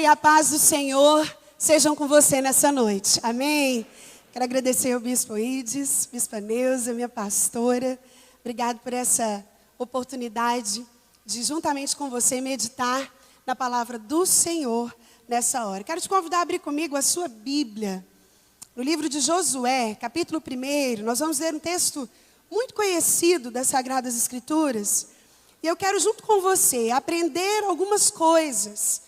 E a paz do Senhor sejam com você nessa noite. Amém? Quero agradecer ao Bispo Ides, Bispa Neuza, minha pastora. Obrigado por essa oportunidade de, juntamente com você, meditar na palavra do Senhor nessa hora. Quero te convidar a abrir comigo a sua Bíblia. No livro de Josué, capítulo 1, nós vamos ler um texto muito conhecido das Sagradas Escrituras. E eu quero, junto com você, aprender algumas coisas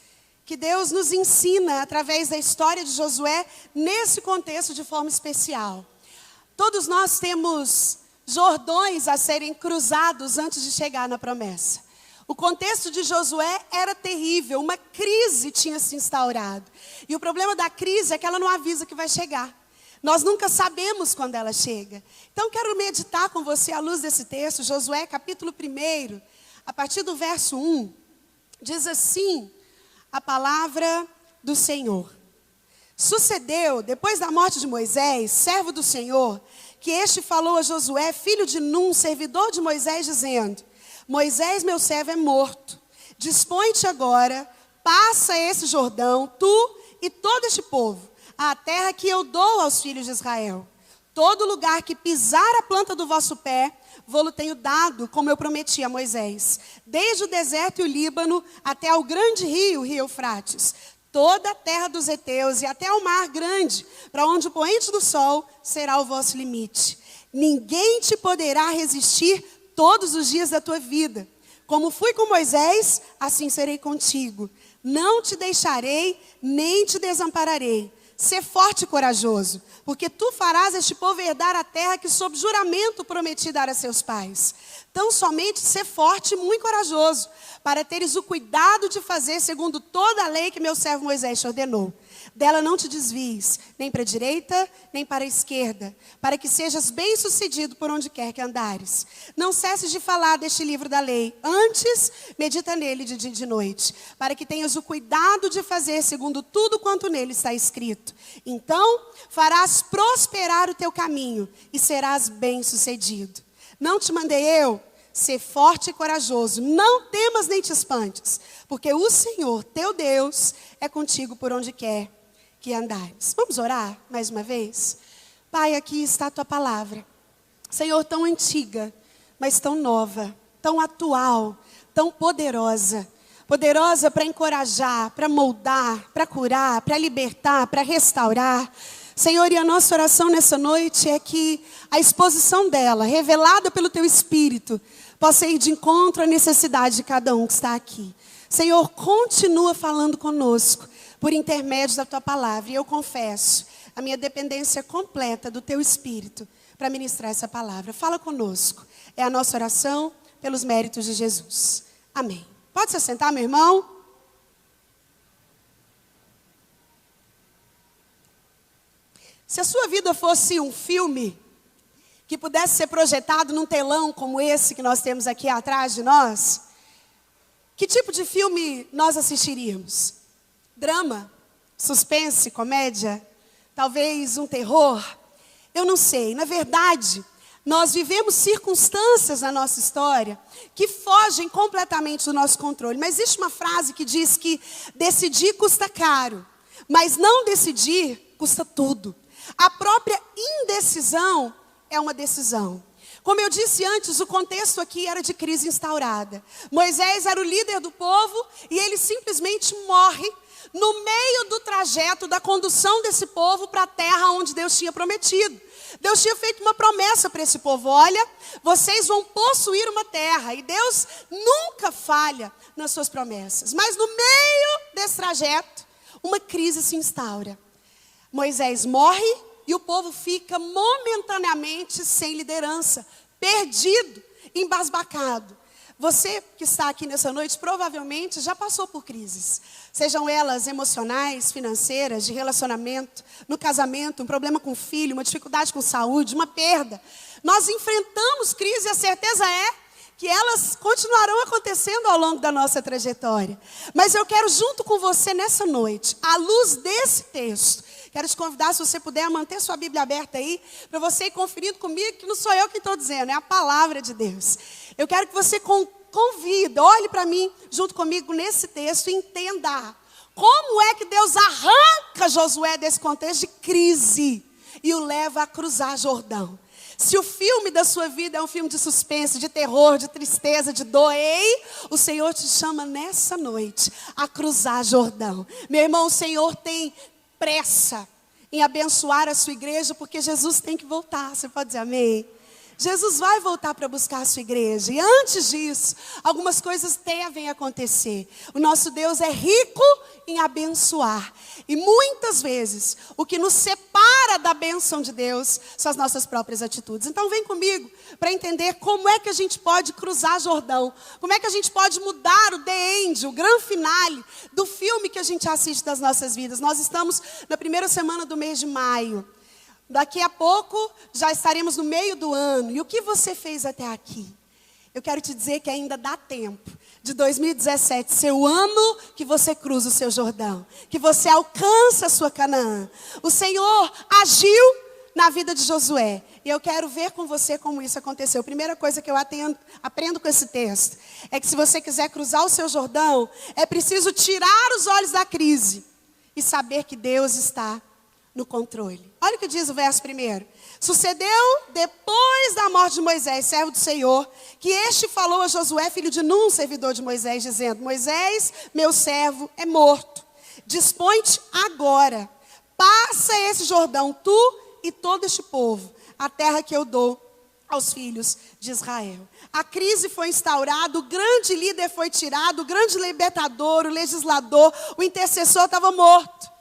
que Deus nos ensina através da história de Josué, nesse contexto de forma especial. Todos nós temos Jordões a serem cruzados antes de chegar na promessa. O contexto de Josué era terrível, uma crise tinha se instaurado. E o problema da crise é que ela não avisa que vai chegar. Nós nunca sabemos quando ela chega. Então quero meditar com você à luz desse texto, Josué capítulo 1, a partir do verso 1, diz assim a palavra do Senhor. Sucedeu, depois da morte de Moisés, servo do Senhor, que este falou a Josué, filho de Num, servidor de Moisés, dizendo: Moisés, meu servo, é morto. Dispõe-te agora, passa esse Jordão, tu e todo este povo, à terra que eu dou aos filhos de Israel. Todo lugar que pisar a planta do vosso pé, vou-lo tenho dado, como eu prometi a Moisés. Desde o deserto e o Líbano, até ao grande rio, o rio Eufrates. Toda a terra dos heteus e até ao mar grande, para onde o poente do sol será o vosso limite. Ninguém te poderá resistir todos os dias da tua vida. Como fui com Moisés, assim serei contigo. Não te deixarei, nem te desampararei. Sê forte e corajoso, porque tu farás este povo herdar a terra que sob juramento prometi dar a seus pais. Tão somente sê forte e muito corajoso, para teres o cuidado de fazer segundo toda a lei que meu servo Moisés te ordenou. Dela não te desvies, nem para a direita, nem para a esquerda, para que sejas bem-sucedido por onde quer que andares. Não cesses de falar deste livro da lei, antes medita nele de dia e de noite, para que tenhas o cuidado de fazer segundo tudo quanto nele está escrito. Então farás prosperar o teu caminho e serás bem-sucedido. Não te mandei eu? Ser forte e corajoso, não temas nem te espantes, porque o Senhor, teu Deus, é contigo por onde quer que andares. Vamos orar mais uma vez? Pai, aqui está a tua palavra. Senhor, tão antiga, mas tão nova, tão atual, tão poderosa. Poderosa para encorajar, para moldar, para curar, para libertar, para restaurar. Senhor, e a nossa oração nessa noite é que a exposição dela, revelada pelo teu Espírito, possa ir de encontro à necessidade de cada um que está aqui. Senhor, continua falando conosco por intermédio da tua palavra. E eu confesso a minha dependência completa do teu Espírito para ministrar essa palavra. Fala conosco. É a nossa oração pelos méritos de Jesus. Amém. Pode se assentar, meu irmão? Se a sua vida fosse um filme que pudesse ser projetado num telão como esse que nós temos aqui atrás de nós, que tipo de filme nós assistiríamos? Drama? Suspense? Comédia? Talvez um terror? Eu não sei. Na verdade, nós vivemos circunstâncias na nossa história que fogem completamente do nosso controle. Mas existe uma frase que diz que decidir custa caro, mas não decidir custa tudo. A própria indecisão é uma decisão. Como eu disse antes, o contexto aqui era de crise instaurada. Moisés era o líder do povo e ele simplesmente morre no meio do trajeto da condução desse povo para a terra onde Deus tinha prometido. Deus tinha feito uma promessa para esse povo: olha, vocês vão possuir uma terra. E Deus nunca falha nas suas promessas. Mas no meio desse trajeto, uma crise se instaura. Moisés morre e o povo fica momentaneamente sem liderança, perdido, embasbacado. Você que está aqui nessa noite provavelmente já passou por crises. Sejam elas emocionais, financeiras, de relacionamento, no casamento, um problema com o filho, uma dificuldade com saúde, uma perda. Nós enfrentamos crises e a certeza é que elas continuarão acontecendo ao longo da nossa trajetória. Mas eu quero, junto com você nessa noite, à luz desse texto, quero te convidar, se você puder, a manter sua Bíblia aberta aí, para você ir conferindo comigo, que não sou eu quem estou dizendo, é a palavra de Deus. Eu quero que você convida, olhe para mim, junto comigo nesse texto, e entenda Como é que Deus arranca Josué desse contexto de crise e o leva a cruzar Jordão? Se o filme da sua vida é um filme de suspense, de terror, de tristeza, de dor, ei, o Senhor te chama nessa noite a cruzar Jordão. Meu irmão, o Senhor tem pressa em abençoar a sua igreja, porque Jesus tem que voltar. Você pode dizer amém? Jesus vai voltar para buscar a sua igreja. E antes disso, algumas coisas devem acontecer. O nosso Deus é rico em abençoar. E muitas vezes, o que nos separa da bênção de Deus são as nossas próprias atitudes. Então vem comigo para entender como é que a gente pode cruzar Jordão. Como é que a gente pode mudar o The End, o grande finale do filme que a gente assiste das nossas vidas. Nós estamos na primeira semana do mês de maio. Daqui a pouco já estaremos no meio do ano. E o que você fez até aqui? Eu quero te dizer que ainda dá tempo de 2017 ser o ano que você cruza o seu Jordão, que você alcança a sua Canaã. O Senhor agiu na vida de Josué. E eu quero ver com você como isso aconteceu. A primeira coisa que eu aprendo com esse texto é que se você quiser cruzar o seu Jordão, é preciso tirar os olhos da crise e saber que Deus está no controle. Olha o que diz o verso 1. Sucedeu depois da morte de Moisés, servo do Senhor, que este falou a Josué, filho de Num, servidor de Moisés, dizendo: Moisés, meu servo, é morto. Dispõe-te agora, passa esse Jordão, tu e todo este povo, a terra que eu dou aos filhos de Israel. A crise foi instaurada, o grande líder foi tirado, o grande libertador, o legislador, o intercessor estava morto.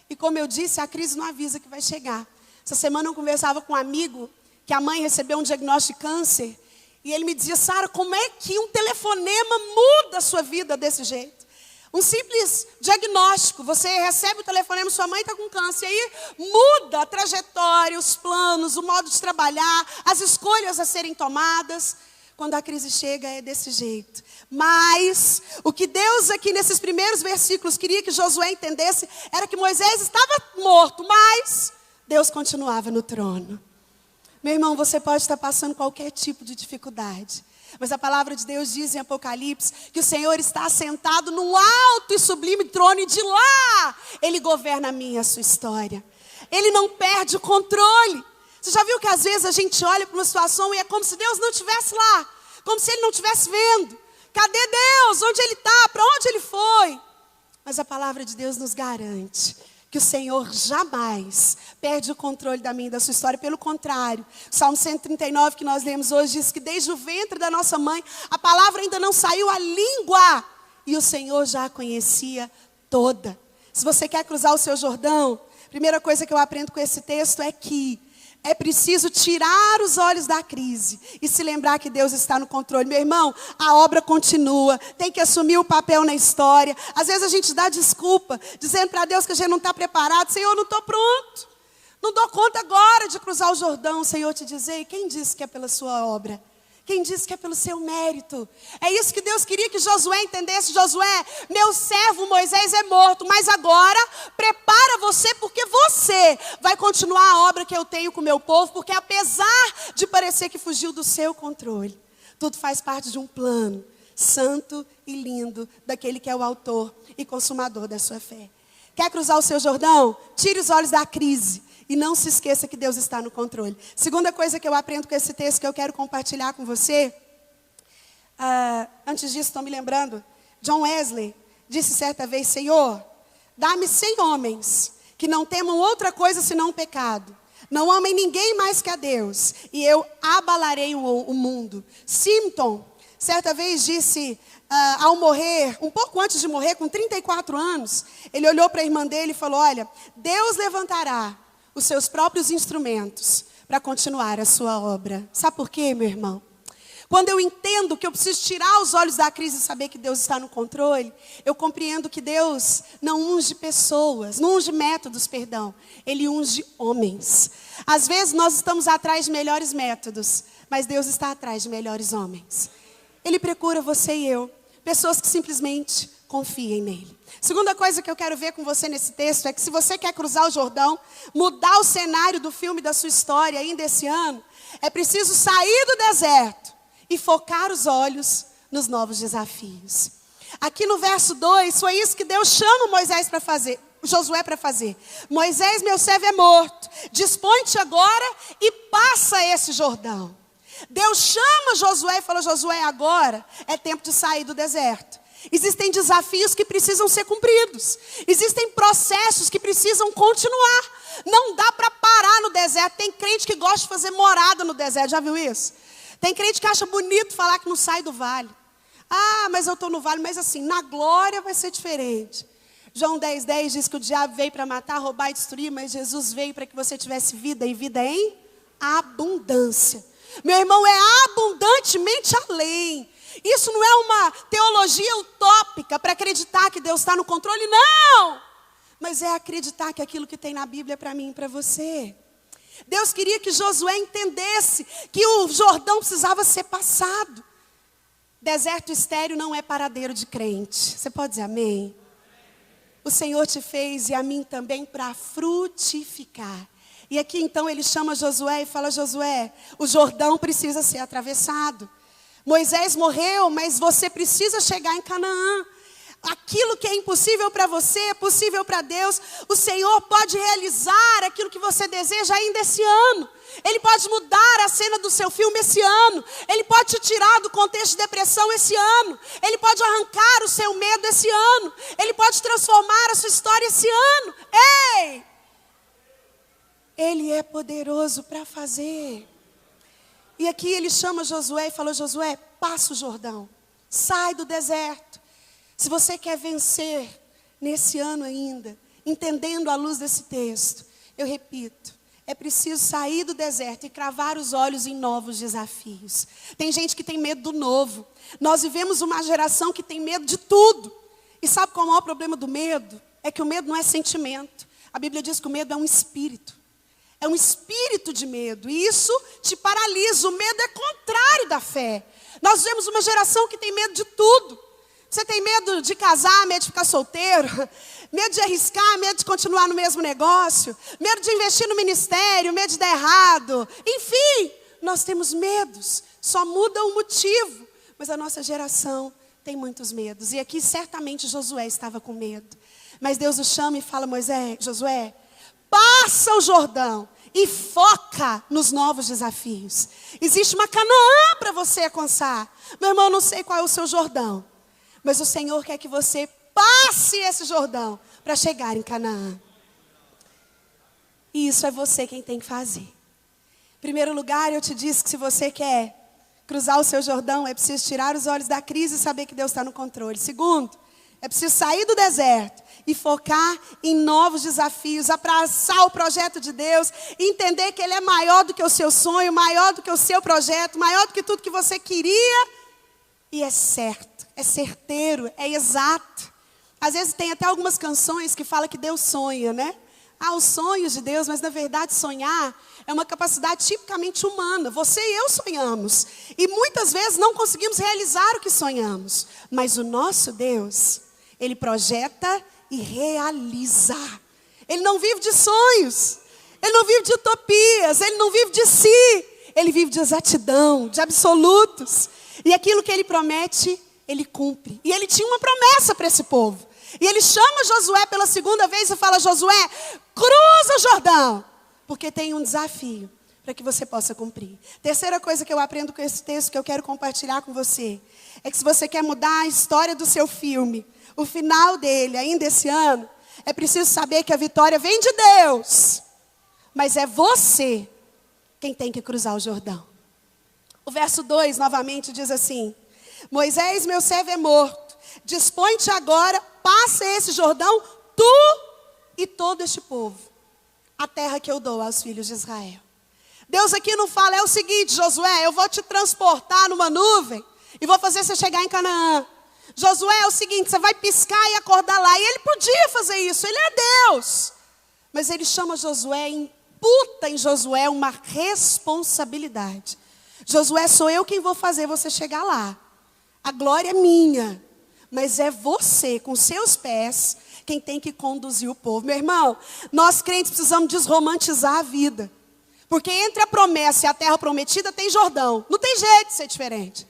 E como eu disse, a crise não avisa que vai chegar. Essa semana eu conversava com um amigo que a mãe recebeu um diagnóstico de câncer. E ele me dizia: Sara, como é que um telefonema muda a sua vida desse jeito? Um simples diagnóstico. Você recebe o telefonema, sua mãe está com câncer. E aí muda a trajetória, os planos, o modo de trabalhar, as escolhas a serem tomadas. Quando a crise chega é desse jeito. Mas o que Deus aqui nesses primeiros versículos queria que Josué entendesse era que Moisés estava morto, mas Deus continuava no trono. Meu irmão, você pode estar passando qualquer tipo de dificuldade, mas a palavra de Deus diz em Apocalipse que o Senhor está assentado num alto e sublime trono e de lá Ele governa a minha e a sua história. Ele não perde o controle. Você já viu que às vezes a gente olha para uma situação e é como se Deus não estivesse lá, como se Ele não estivesse vendo. Cadê Deus? Onde Ele está? Para onde Ele foi? Mas a palavra de Deus nos garante que o Senhor jamais perde o controle da minha e da sua história. Pelo contrário, o Salmo 139 que nós lemos hoje diz que desde o ventre da nossa mãe, a palavra ainda não saiu à língua e o Senhor já a conhecia toda. Se você quer cruzar o seu Jordão, a primeira coisa que eu aprendo com esse texto é que é preciso tirar os olhos da crise e se lembrar que Deus está no controle. Meu irmão, a obra continua, tem que assumir o papel na história. Às vezes a gente dá desculpa, dizendo para Deus que a gente não está preparado. Senhor, não estou pronto, não dou conta agora de cruzar o Jordão. O Senhor te diz: ei, quem disse que é pela sua obra? Quem disse que é pelo seu mérito? É isso que Deus queria que Josué entendesse. Josué, meu servo Moisés é morto, mas agora prepara você, porque você vai continuar a obra que eu tenho com o meu povo, porque apesar de parecer que fugiu do seu controle, tudo faz parte de um plano santo e lindo daquele que é o autor e consumador da sua fé. Quer cruzar o seu Jordão? Tire os olhos da crise. E não se esqueça que Deus está no controle. Segunda coisa que eu aprendo com esse texto que eu quero compartilhar com você. Antes disso, estou me lembrando. John Wesley disse certa vez: Senhor, dá-me 100 homens que não temam outra coisa senão o pecado. Não amem ninguém mais que a Deus. E eu abalarei o mundo. Simpson, certa vez disse, ao morrer, um pouco antes de morrer, com 34 anos, ele olhou para a irmã dele e falou: olha, Deus levantará os seus próprios instrumentos para continuar a sua obra. Sabe por quê, meu irmão? Quando eu entendo que eu preciso tirar os olhos da crise e saber que Deus está no controle, eu compreendo que Deus não unge pessoas, não unge métodos, perdão. Ele unge homens. Às vezes nós estamos atrás de melhores métodos, mas Deus está atrás de melhores homens. Ele procura você e eu, pessoas que simplesmente confiem nele. Segunda coisa que eu quero ver com você nesse texto é que se você quer cruzar o Jordão, mudar o cenário do filme da sua história ainda esse ano, é preciso sair do deserto e focar os olhos nos novos desafios. Aqui no verso 2, foi isso que Deus chama Moisés para fazer, Josué para fazer. Moisés, meu servo é morto, dispõe-te agora e passa esse Jordão. Deus chama Josué e fala: Josué, agora é tempo de sair do deserto. Existem desafios que precisam ser cumpridos. Existem processos que precisam continuar. Não dá para parar no deserto. Tem crente que gosta de fazer morada no deserto, já viu isso? Tem crente que acha bonito falar que não sai do vale. Ah, mas eu estou no vale, mas assim, na glória vai ser diferente. João 10:10 diz que o diabo veio para matar, roubar e destruir, mas Jesus veio para que você tivesse vida e vida em abundância. Meu irmão, é abundantemente além. Isso não é uma teologia utópica para acreditar que Deus está no controle, não. Mas é acreditar que aquilo que tem na Bíblia é para mim e para você. Deus queria que Josué entendesse que o Jordão precisava ser passado. Deserto estéril não é paradeiro de crente. Você pode dizer amém? O Senhor te fez e a mim também para frutificar. E aqui então ele chama Josué e fala: Josué, o Jordão precisa ser atravessado. Moisés morreu, mas você precisa chegar em Canaã. Aquilo que é impossível para você é possível para Deus. O Senhor pode realizar aquilo que você deseja ainda esse ano. Ele pode mudar a cena do seu filme esse ano. Ele pode te tirar do contexto de depressão esse ano. Ele pode arrancar o seu medo esse ano. Ele pode transformar a sua história esse ano. Ei! Ele é poderoso para fazer. E aqui ele chama Josué e falou: Josué, passa o Jordão. Sai do deserto. Se você quer vencer nesse ano ainda, entendendo à luz desse texto, eu repito, é preciso sair do deserto e cravar os olhos em novos desafios. Tem gente que tem medo do novo. Nós vivemos uma geração que tem medo de tudo. E sabe qual é o maior problema do medo? É que o medo não é sentimento. A Bíblia diz que o medo é um espírito. É um espírito de medo. E isso te paralisa. O medo é contrário da fé. Nós vivemos uma geração que tem medo de tudo. Você tem medo de casar, medo de ficar solteiro, medo de arriscar, medo de continuar no mesmo negócio, medo de investir no ministério, medo de dar errado. Enfim, nós temos medos, só muda o motivo. Mas a nossa geração tem muitos medos. E aqui certamente Josué estava com medo. Mas Deus o chama e fala: Josué, passa o Jordão e foca nos novos desafios. Existe uma Canaã para você alcançar. Meu irmão, eu não sei qual é o seu Jordão. Mas o Senhor quer que você passe esse Jordão para chegar em Canaã. E isso é você quem tem que fazer. Em primeiro lugar, eu te disse que se você quer cruzar o seu Jordão, é preciso tirar os olhos da crise e saber que Deus está no controle. Segundo, é preciso sair do deserto e focar em novos desafios, abraçar o projeto de Deus, entender que Ele é maior do que o seu sonho, maior do que o seu projeto, maior do que tudo que você queria. E é certo. É certeiro, é exato. Às vezes tem até algumas canções que falam que Deus sonha, né? Os sonhos de Deus, mas na verdade sonhar é uma capacidade tipicamente humana. Você e eu sonhamos. E muitas vezes não conseguimos realizar o que sonhamos. Mas o nosso Deus, Ele projeta e realiza. Ele não vive de sonhos. Ele não vive de utopias. Ele não vive de si. Ele vive de exatidão, de absolutos. E aquilo que Ele promete, Ele cumpre. E Ele tinha uma promessa para esse povo. E Ele chama Josué pela segunda vez e fala: Josué, cruza o Jordão. Porque tem um desafio para que você possa cumprir. Terceira coisa que eu aprendo com esse texto, que eu quero compartilhar com você, é que se você quer mudar a história do seu filme, o final dele, ainda esse ano, é preciso saber que a vitória vem de Deus. Mas é você quem tem que cruzar o Jordão. O verso 2, novamente, diz assim: Moisés, meu servo é morto. Dispõe-te agora, passa esse Jordão, tu e todo este povo, a terra que eu dou aos filhos de Israel. Deus aqui não fala, é o seguinte: Josué, eu vou te transportar numa nuvem e vou fazer você chegar em Canaã. Josué, é o seguinte, você vai piscar e acordar lá. E ele podia fazer isso, ele é Deus. Mas ele chama Josué, imputa em Josué uma responsabilidade. Josué, sou eu quem vou fazer você chegar lá. A glória é minha, mas é você, com seus pés, quem tem que conduzir o povo. Meu irmão, nós crentes precisamos desromantizar a vida. Porque entre a promessa e a terra prometida tem Jordão. Não tem jeito de ser diferente.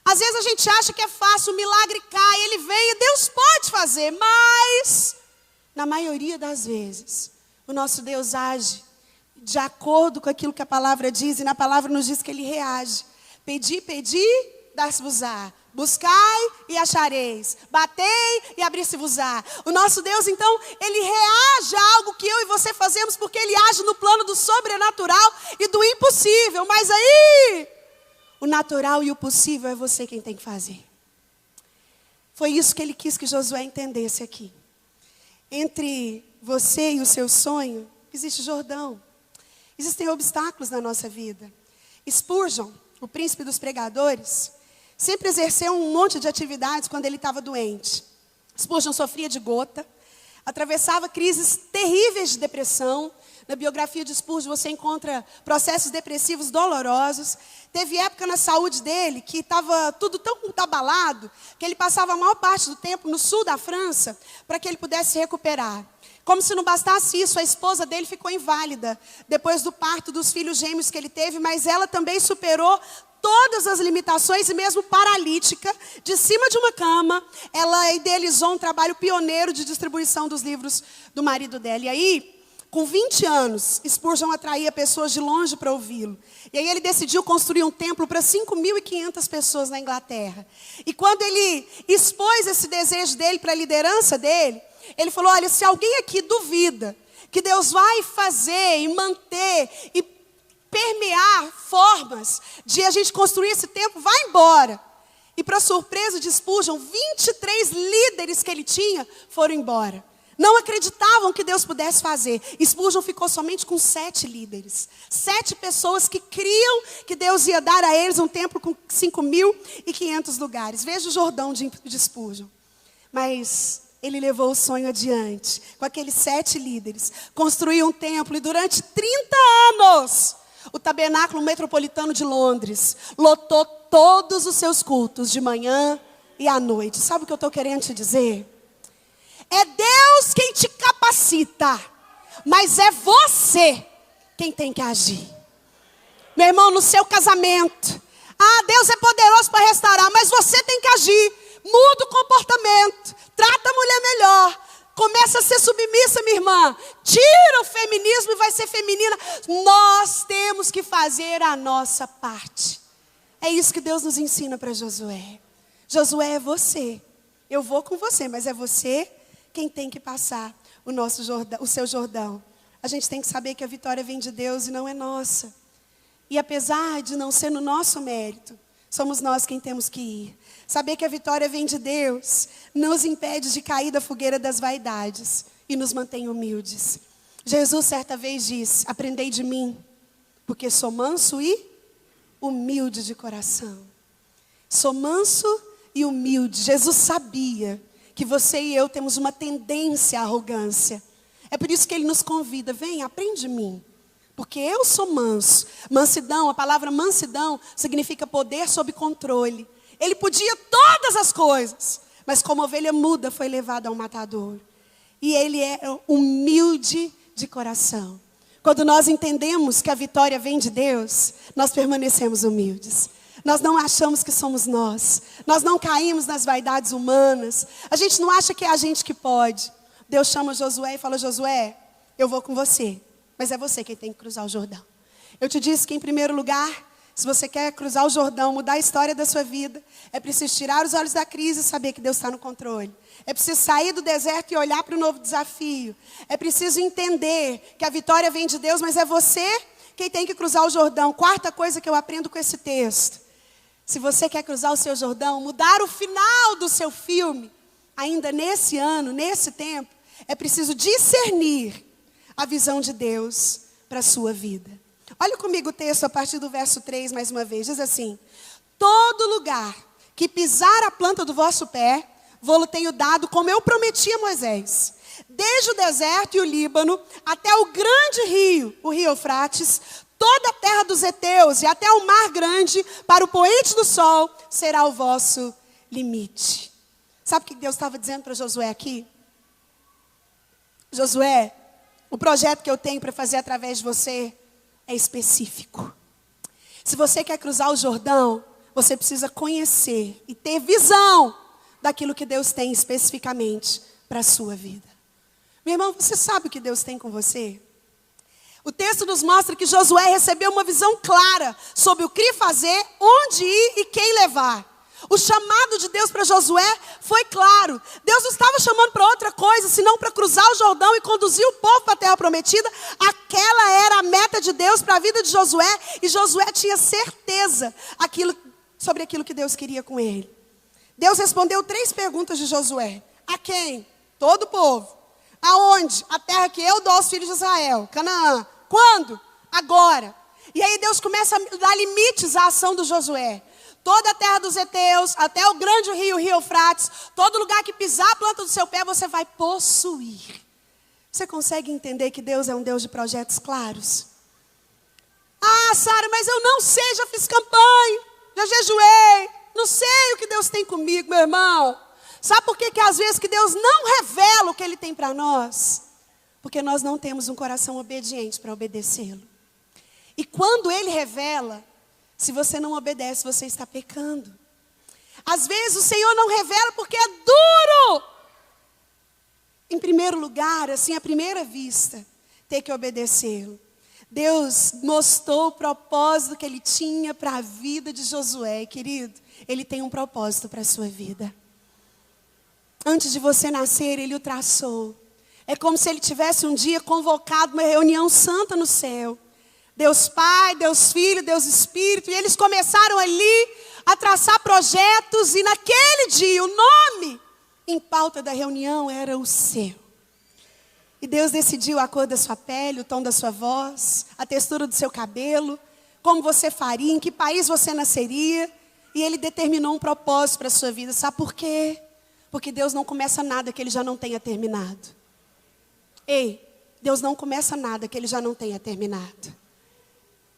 Às vezes a gente acha que é fácil, o milagre cai, ele vem e Deus pode fazer, mas na maioria das vezes, o nosso Deus age de acordo com aquilo que a palavra diz, e na palavra nos diz que ele reage. Pedi, dar-se-vos-á. Buscai e achareis. Batei e abrir-se-vos-á. O nosso Deus, então, ele reage a algo que eu e você fazemos, porque ele age no plano do sobrenatural e do impossível. Mas aí, o natural e o possível é você quem tem que fazer. Foi isso que ele quis que Josué entendesse aqui. Entre você e o seu sonho, existe Jordão. Existem obstáculos na nossa vida. Spurgeon, o príncipe dos pregadores, sempre exerceu um monte de atividades quando ele estava doente. Spurgeon sofria de gota, atravessava crises terríveis de depressão. Na biografia de Spurgeon você encontra processos depressivos dolorosos. Teve época na saúde dele que estava tudo tão abalado que ele passava a maior parte do tempo no sul da França para que ele pudesse se recuperar. Como se não bastasse isso, a esposa dele ficou inválida depois do parto dos filhos gêmeos que ele teve, mas ela também superou todas as limitações e mesmo paralítica, de cima de uma cama, ela idealizou um trabalho pioneiro de distribuição dos livros do marido dela. E aí, com 20 anos, Spurgeon atraía pessoas de longe para ouvi-lo. E aí ele decidiu construir um templo para 5.500 pessoas na Inglaterra. E quando ele expôs esse desejo dele para a liderança dele, ele falou, olha, se alguém aqui duvida que Deus vai fazer e manter e permear formas de a gente construir esse templo, vai embora. E para surpresa de Spurgeon, 23 líderes que ele tinha foram embora. Não acreditavam que Deus pudesse fazer. Spurgeon ficou somente com 7 líderes. 7 pessoas que criam que Deus ia dar a eles um templo com 5.500 lugares. Veja o Jordão de Spurgeon. Mas ele levou o sonho adiante. Com aqueles 7 líderes. Construiu um templo e durante 30 anos, o Tabernáculo Metropolitano de Londres lotou todos os seus cultos de manhã e à noite. Sabe o que eu estou querendo te dizer? É Deus quem te capacita, mas é você quem tem que agir. Meu irmão, no seu casamento, Deus é poderoso para restaurar, mas você tem que agir. Muda o comportamento, trata a mulher melhor, começa a ser submissa, minha irmã. Tira o feminismo e vai ser feminina. Nós temos que fazer a nossa parte. É isso que Deus nos ensina para Josué. Josué é você. Eu vou com você, mas é você quem tem que passar o seu Jordão. A gente tem que saber que a vitória vem de Deus e não é nossa. E apesar de não ser no nosso mérito, somos nós quem temos que ir. Saber que a vitória vem de Deus nos impede de cair da fogueira das vaidades e nos mantém humildes. Jesus certa vez disse, aprendei de mim, porque sou manso e humilde de coração. Sou manso e humilde. Jesus sabia que você e eu temos uma tendência à arrogância. É por isso que ele nos convida, vem, aprende de mim. Porque eu sou manso. Mansidão, a palavra mansidão significa poder sob controle. Ele podia todas as coisas, mas como ovelha muda foi levado ao matadouro. E ele é humilde de coração. Quando nós entendemos que a vitória vem de Deus, nós permanecemos humildes. Nós não achamos que somos nós. Nós não caímos nas vaidades humanas. A gente não acha que é a gente que pode. Deus chama Josué e fala, Josué, eu vou com você. Mas é você quem tem que cruzar o Jordão. Eu te disse que em primeiro lugar, se você quer cruzar o Jordão, mudar a história da sua vida, é preciso tirar os olhos da crise e saber que Deus está no controle. É preciso sair do deserto e olhar para o novo desafio. É preciso entender que a vitória vem de Deus, mas é você quem tem que cruzar o Jordão. Quarta coisa que eu aprendo com esse texto. Se você quer cruzar o seu Jordão, mudar o final do seu filme, ainda nesse ano, nesse tempo, é preciso discernir a visão de Deus para a sua vida. Olha comigo o texto a partir do verso 3 mais uma vez. Diz assim, todo lugar que pisar a planta do vosso pé, vou-lo tenho dado como eu prometi a Moisés. Desde o deserto e o Líbano até o grande rio, o rio Eufrates, toda a terra dos heteus e até o mar grande, para o poente do sol, será o vosso limite. Sabe o que Deus estava dizendo para Josué aqui? Josué, o projeto que eu tenho para fazer através de você é específico. Se você quer cruzar o Jordão, você precisa conhecer e ter visão daquilo que Deus tem especificamente para a sua vida. Meu irmão, você sabe o que Deus tem com você? O texto nos mostra que Josué recebeu uma visão clara sobre o que fazer, onde ir e quem levar. O chamado de Deus para Josué foi claro. Deus não estava chamando para outra coisa, senão para cruzar o Jordão e conduzir o povo para a terra prometida. Aquela era a meta de Deus para a vida de Josué. E Josué tinha certeza sobre aquilo que Deus queria com ele. Deus respondeu 3 perguntas de Josué. A quem? Todo o povo. Aonde? A terra que eu dou aos filhos de Israel. Canaã. Quando? Agora. E aí Deus começa a dar limites à ação do Josué. Toda a terra dos heteus, até o grande rio Eufrates, todo lugar que pisar a planta do seu pé, você vai possuir. Você consegue entender que Deus é um Deus de projetos claros? Ah, Sara, mas eu não sei, já fiz campanha, já jejuei, não sei o que Deus tem comigo, meu irmão. Sabe por que às vezes que Deus não revela o que Ele tem para nós? Porque nós não temos um coração obediente para obedecê-lo. E quando Ele revela, se você não obedece, você está pecando. Às vezes o Senhor não revela porque é duro. Em primeiro lugar, assim, à primeira vista, ter que obedecê-lo. Deus mostrou o propósito que Ele tinha para a vida de Josué. Querido, Ele tem um propósito para a sua vida. Antes de você nascer, Ele o traçou. É como se Ele tivesse um dia convocado uma reunião santa no céu. Deus Pai, Deus Filho, Deus Espírito. E eles começaram ali a traçar projetos. E naquele dia, o nome em pauta da reunião era o seu. E Deus decidiu a cor da sua pele, o tom da sua voz, a textura do seu cabelo, como você faria, em que país você nasceria. E Ele determinou um propósito para a sua vida. Sabe por quê? Porque Deus não começa nada que Ele já não tenha terminado. Ei, Deus não começa nada que Ele já não tenha terminado.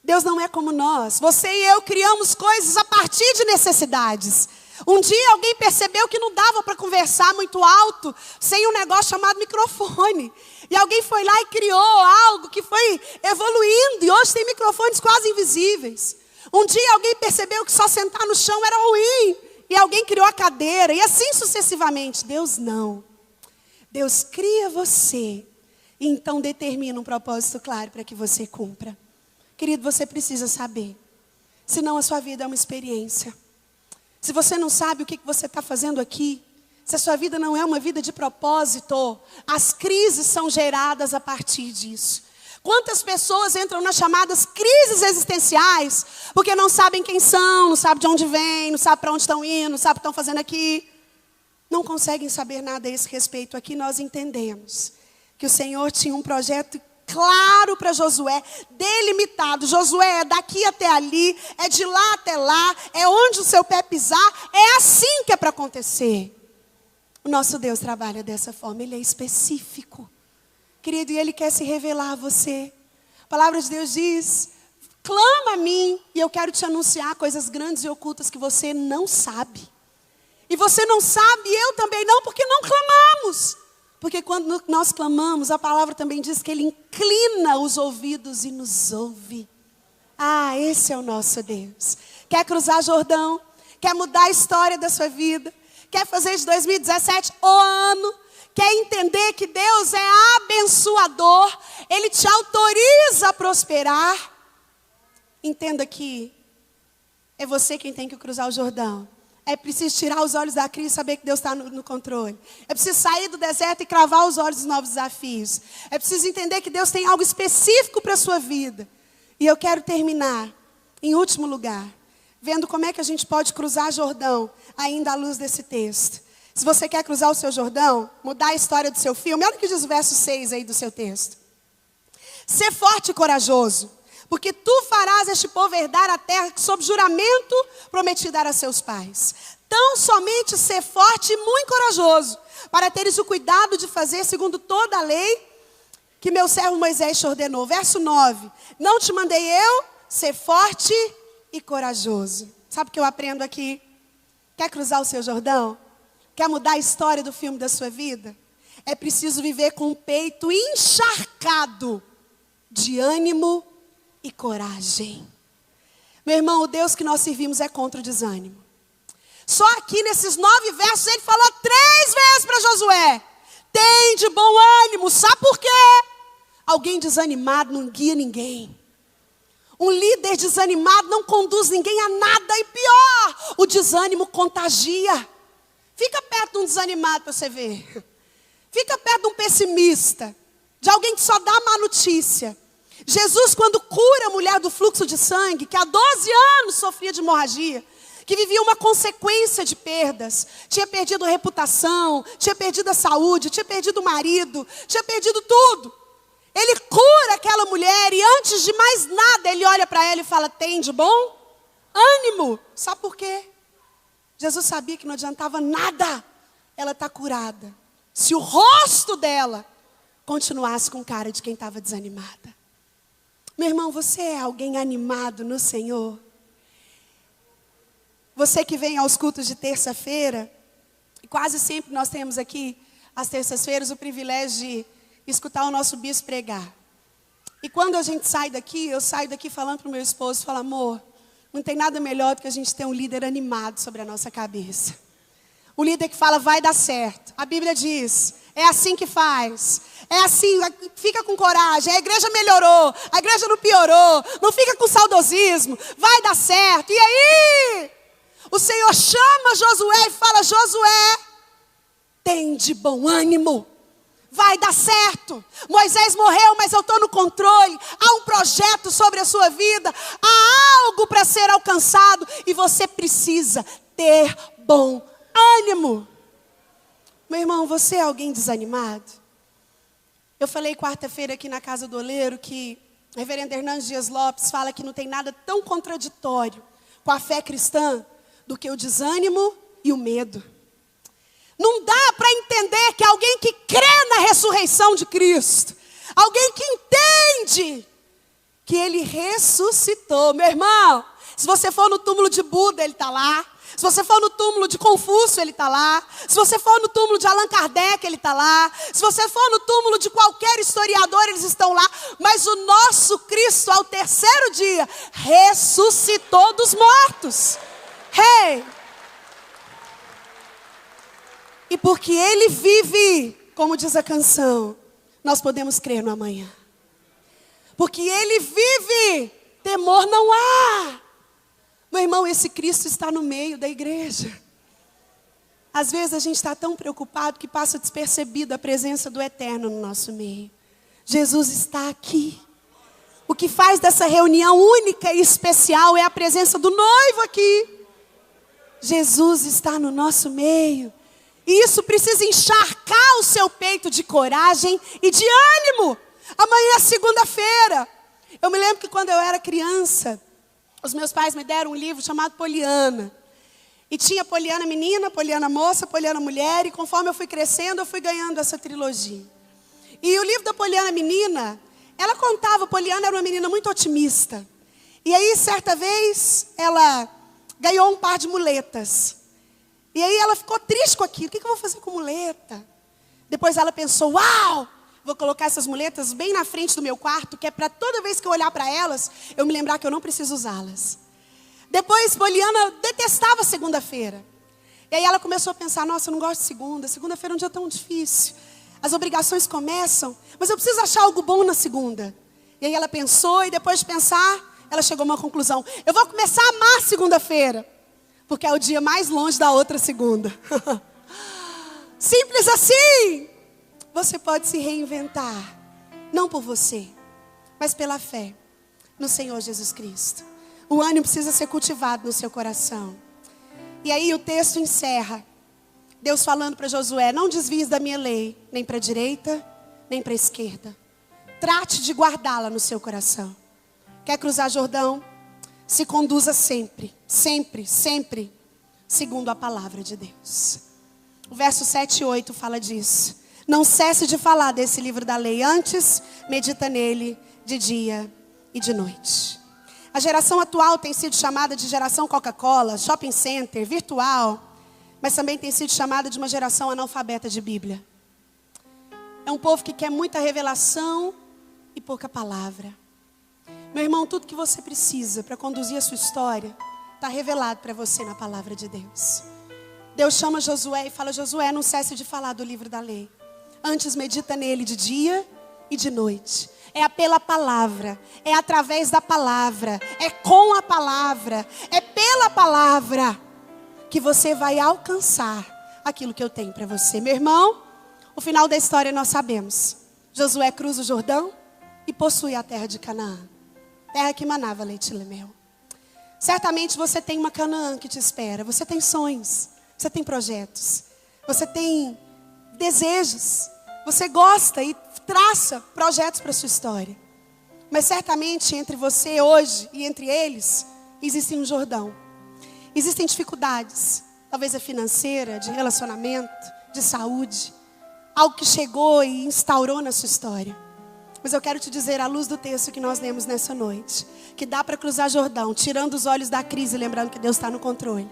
Deus não é como nós. Você e eu criamos coisas a partir de necessidades. Um dia alguém percebeu que não dava para conversar muito alto sem um negócio chamado microfone. E alguém foi lá e criou algo que foi evoluindo. E hoje tem microfones quase invisíveis. Um dia alguém percebeu que só sentar no chão era ruim. E alguém criou a cadeira. E assim sucessivamente. Deus não. Deus cria você. E então determina um propósito claro para que você cumpra. Querido, você precisa saber. Senão a sua vida é uma experiência. Se você não sabe o que você está fazendo aqui, se a sua vida não é uma vida de propósito, as crises são geradas a partir disso. Quantas pessoas entram nas chamadas crises existenciais, porque não sabem quem são, não sabem de onde vêm, não sabem para onde estão indo, não sabem o que estão fazendo aqui. Não conseguem saber nada a esse respeito. Aqui nós entendemos que o Senhor tinha um projeto claro para Josué, delimitado. Josué é daqui até ali, é de lá até lá, é onde o seu pé pisar, é assim que é para acontecer. O nosso Deus trabalha dessa forma, Ele é específico. Querido, e Ele quer se revelar a você. A palavra de Deus diz, clama a mim, e eu quero te anunciar coisas grandes e ocultas que você não sabe. E você não sabe, e eu também não, porque não clamamos. Porque quando nós clamamos, a palavra também diz que Ele inclina os ouvidos e nos ouve. Ah, esse é o nosso Deus. Quer cruzar Jordão? Quer mudar a história da sua vida? Quer fazer de 2017 o ano? Quer entender que Deus é abençoador? Ele te autoriza a prosperar? Entenda que é você quem tem que cruzar o Jordão. É preciso tirar os olhos da crise e saber que Deus está no controle. É preciso sair do deserto e cravar os olhos dos novos desafios. É preciso entender que Deus tem algo específico para a sua vida. E eu quero terminar, em último lugar, vendo como é que a gente pode cruzar Jordão, ainda à luz desse texto. Se você quer cruzar o seu Jordão, mudar a história do seu filme, olha o que diz o verso 6 aí do seu texto. Ser forte e corajoso, porque tu farás este povo herdar a terra que sob juramento prometi dar a seus pais. Tão somente ser forte e muito corajoso, para teres o cuidado de fazer segundo toda a lei que meu servo Moisés te ordenou. Verso 9. Não te mandei eu ser forte e corajoso. Sabe o que eu aprendo aqui? Quer cruzar o seu Jordão? Quer mudar a história do filme da sua vida? É preciso viver com o peito encharcado de ânimo e coragem. Meu irmão, o Deus que nós servimos é contra o desânimo. Só aqui nesses 9 versos ele falou 3 vezes para Josué: tem de bom ânimo. Sabe por quê? Alguém desanimado não guia ninguém. Um líder desanimado não conduz ninguém a nada. E pior, o desânimo contagia. Fica perto de um desanimado para você ver. Fica perto de um pessimista, de alguém que só dá má notícia. Jesus, quando cura a mulher do fluxo de sangue, que há 12 anos sofria de hemorragia, que vivia uma consequência de perdas, tinha perdido a reputação, tinha perdido a saúde, tinha perdido o marido, tinha perdido tudo. Ele cura aquela mulher e antes de mais nada, ele olha para ela e fala: tem de bom ânimo. Sabe por quê? Jesus sabia que não adiantava nada ela estar curada se o rosto dela continuasse com cara de quem estava desanimada. Meu irmão, você é alguém animado no Senhor? Você que vem aos cultos de terça-feira, e quase sempre nós temos aqui, às terças-feiras, o privilégio de escutar o nosso bispo pregar. E quando a gente sai daqui, eu saio daqui falando para o meu esposo, falo: amor, não tem nada melhor do que a gente ter um líder animado sobre a nossa cabeça. Um líder que fala: vai dar certo. A Bíblia diz: é assim que faz. É assim, fica com coragem. A igreja melhorou, a igreja não piorou. Não fica com saudosismo, vai dar certo. E aí, o Senhor chama Josué e fala: Josué, tem de bom ânimo. Vai dar certo. Moisés morreu, mas eu estou no controle. Há um projeto sobre a sua vida. Há algo para ser alcançado. E você precisa ter bom ânimo. Meu irmão, você é alguém desanimado? Eu falei quarta-feira aqui na Casa do Oleiro que o reverendo Hernandes Dias Lopes fala que não tem nada tão contraditório com a fé cristã do que o desânimo e o medo. Não dá para entender que alguém que crê na ressurreição de Cristo, alguém que entende que Ele ressuscitou. Meu irmão, se você for no túmulo de Buda, Ele está lá. Se você for no túmulo de Confúcio, Ele está lá. Se você for no túmulo de Allan Kardec, Ele está lá. Se você for no túmulo de qualquer historiador, eles estão lá. Mas o nosso Cristo, ao 3º dia, ressuscitou dos mortos. Hey! E porque Ele vive, como diz a canção, nós podemos crer no amanhã. Porque Ele vive, temor não há. Meu irmão, esse Cristo está no meio da igreja. Às vezes a gente está tão preocupado que passa despercebido a presença do Eterno no nosso meio. Jesus está aqui. O que faz dessa reunião única e especial é a presença do noivo aqui. Jesus está no nosso meio. E isso precisa encharcar o seu peito de coragem e de ânimo. Amanhã é segunda-feira. Eu me lembro que quando eu era criança, os meus pais me deram um livro chamado Poliana. E tinha Poliana menina, Poliana moça, Poliana mulher. E conforme eu fui crescendo, eu fui ganhando essa trilogia. E o livro da Poliana menina, ela contava, Poliana era uma menina muito otimista. E aí, certa vez, ela ganhou um par de muletas. E aí ela ficou triste com aquilo. O que eu vou fazer com muleta? Depois ela pensou: uau, vou colocar essas muletas bem na frente do meu quarto, que é para toda vez que eu olhar para elas, eu me lembrar que eu não preciso usá-las. Depois, Poliana detestava segunda-feira. E aí ela começou a pensar: nossa, eu não gosto de segunda. Segunda-feira é um dia tão difícil. As obrigações começam, mas eu preciso achar algo bom na segunda. E aí ela pensou, e depois de pensar, ela chegou a uma conclusão: eu vou começar a amar segunda-feira, porque é o dia mais longe da outra segunda. Simples assim. Você pode se reinventar, não por você, mas pela fé no Senhor Jesus Cristo. O ânimo precisa ser cultivado no seu coração. E aí o texto encerra, Deus falando para Josué: não desvies da minha lei, nem para a direita, nem para a esquerda. Trate de guardá-la no seu coração. Quer cruzar Jordão? Se conduza sempre, sempre, sempre, segundo a palavra de Deus. O verso 7 e 8 fala disso. Não cesse de falar desse livro da lei. Antes, medita nele de dia e de noite. A geração atual tem sido chamada de geração Coca-Cola, shopping center, virtual. Mas também tem sido chamada de uma geração analfabeta de Bíblia. É um povo que quer muita revelação e pouca palavra. Meu irmão, tudo que você precisa para conduzir a sua história está revelado para você na palavra de Deus. Deus chama Josué e fala: Josué, não cesse de falar do livro da lei. Antes medita nele de dia e de noite. É pela palavra, é através da palavra, é com a palavra, é pela palavra que você vai alcançar aquilo que eu tenho para você. Meu irmão, o final da história nós sabemos. Josué cruza o Jordão e possui a terra de Canaã. Terra que manava leite e mel. Certamente você tem uma Canaã que te espera. Você tem sonhos, você tem projetos, você tem desejos. Você gosta e traça projetos para a sua história. Mas certamente entre você hoje e entre eles, existe um Jordão. Existem dificuldades. Talvez é financeira, de relacionamento, de saúde. Algo que chegou e instaurou na sua história. Mas eu quero te dizer, à luz do texto que nós lemos nessa noite, que dá para cruzar Jordão, tirando os olhos da crise, lembrando que Deus está no controle.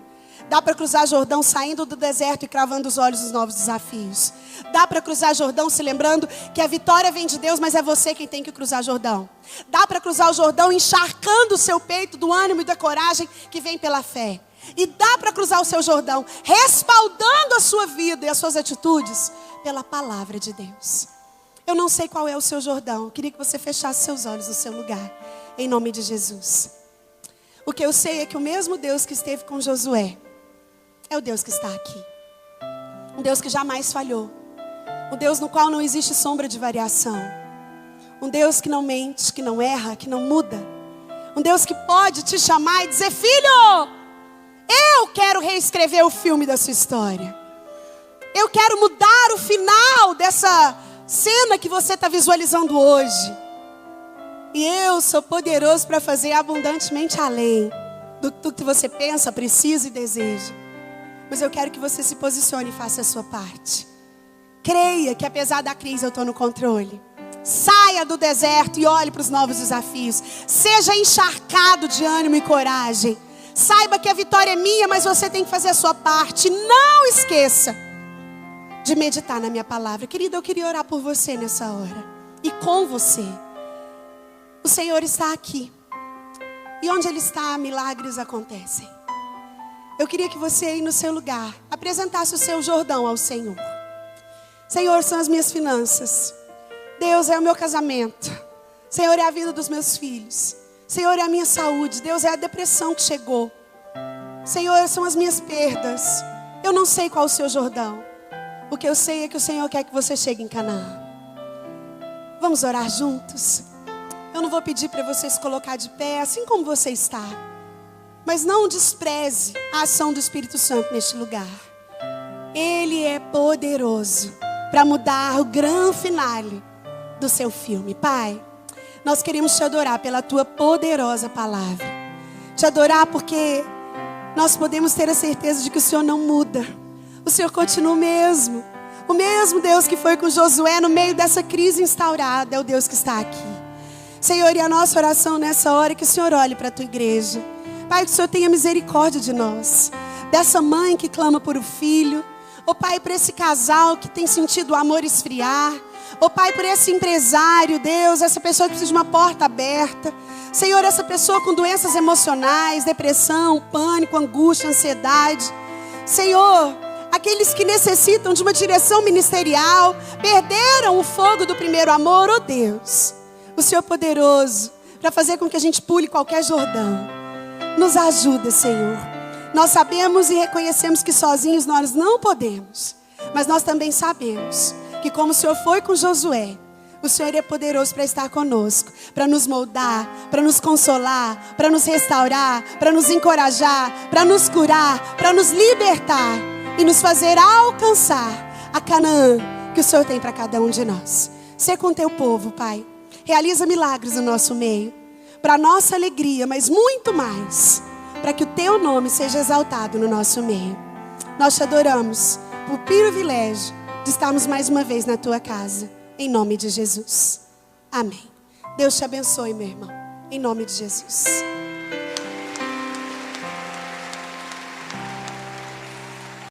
Dá para cruzar Jordão saindo do deserto e cravando os olhos nos novos desafios. Dá para cruzar Jordão se lembrando que a vitória vem de Deus, mas é você quem tem que cruzar Jordão. Dá para cruzar o Jordão encharcando o seu peito do ânimo e da coragem que vem pela fé. E dá para cruzar o seu Jordão respaldando a sua vida e as suas atitudes pela palavra de Deus. Eu não sei qual é o seu Jordão. Eu queria que você fechasse seus olhos no seu lugar, em nome de Jesus. O que eu sei é que o mesmo Deus que esteve com Josué é o Deus que está aqui. Um Deus que jamais falhou. Um Deus no qual não existe sombra de variação. Um Deus que não mente, que não erra, que não muda. Um Deus que pode te chamar e dizer: filho, eu quero reescrever o filme da sua história. Eu quero mudar o final dessa cena que você está visualizando hoje. E eu sou poderoso para fazer abundantemente além do que você pensa, precisa e deseja. Mas eu quero que você se posicione e faça a sua parte. Creia que apesar da crise eu estou no controle. Saia do deserto e olhe para os novos desafios. Seja encharcado de ânimo e coragem. Saiba que a vitória é minha, mas você tem que fazer a sua parte. Não esqueça de meditar na minha palavra. Querida, eu queria orar por você nessa hora. E com você. O Senhor está aqui. E onde Ele está, milagres acontecem. Eu queria que você aí no seu lugar apresentasse o seu Jordão ao Senhor. Senhor, são as minhas finanças. Deus, é o meu casamento. Senhor, é a vida dos meus filhos. Senhor, é a minha saúde. Deus, é a depressão que chegou. Senhor, são as minhas perdas. Eu não sei qual é o seu Jordão. O que eu sei é que o Senhor quer que você chegue em Canaã. Vamos orar juntos? Eu não vou pedir para você se colocar de pé, assim como você está. Mas não despreze a ação do Espírito Santo neste lugar. Ele é poderoso para mudar o grande finale do seu filme. Pai, nós queremos te adorar pela tua poderosa palavra. Te adorar porque nós podemos ter a certeza de que o Senhor não muda. O Senhor continua o mesmo. O mesmo Deus que foi com Josué no meio dessa crise instaurada é o Deus que está aqui. Senhor, e a nossa oração nessa hora é que o Senhor olhe para a tua igreja. Pai, que o Senhor tenha misericórdia de nós. Dessa mãe que clama por um filho. Ó Pai, por esse casal que tem sentido o amor esfriar. Ó Pai, por esse empresário, Deus, essa pessoa que precisa de uma porta aberta. Senhor, essa pessoa com doenças emocionais, depressão, pânico, angústia, ansiedade. Senhor, aqueles que necessitam de uma direção ministerial, perderam o fogo do primeiro amor, ó Deus. O Senhor poderoso para fazer com que a gente pule qualquer Jordão. Nos ajuda, Senhor. Nós sabemos e reconhecemos que sozinhos nós não podemos. Mas nós também sabemos que como o Senhor foi com Josué, o Senhor é poderoso para estar conosco, para nos moldar, para nos consolar, para nos restaurar, para nos encorajar, para nos curar, para nos libertar e nos fazer alcançar a Canaã que o Senhor tem para cada um de nós. Sê com teu povo, Pai. Realiza milagres no nosso meio. Para nossa alegria, mas muito mais, para que o teu nome seja exaltado no nosso meio. Nós te adoramos por privilégio de estarmos mais uma vez na tua casa, em nome de Jesus. Amém. Deus te abençoe, meu irmão, em nome de Jesus.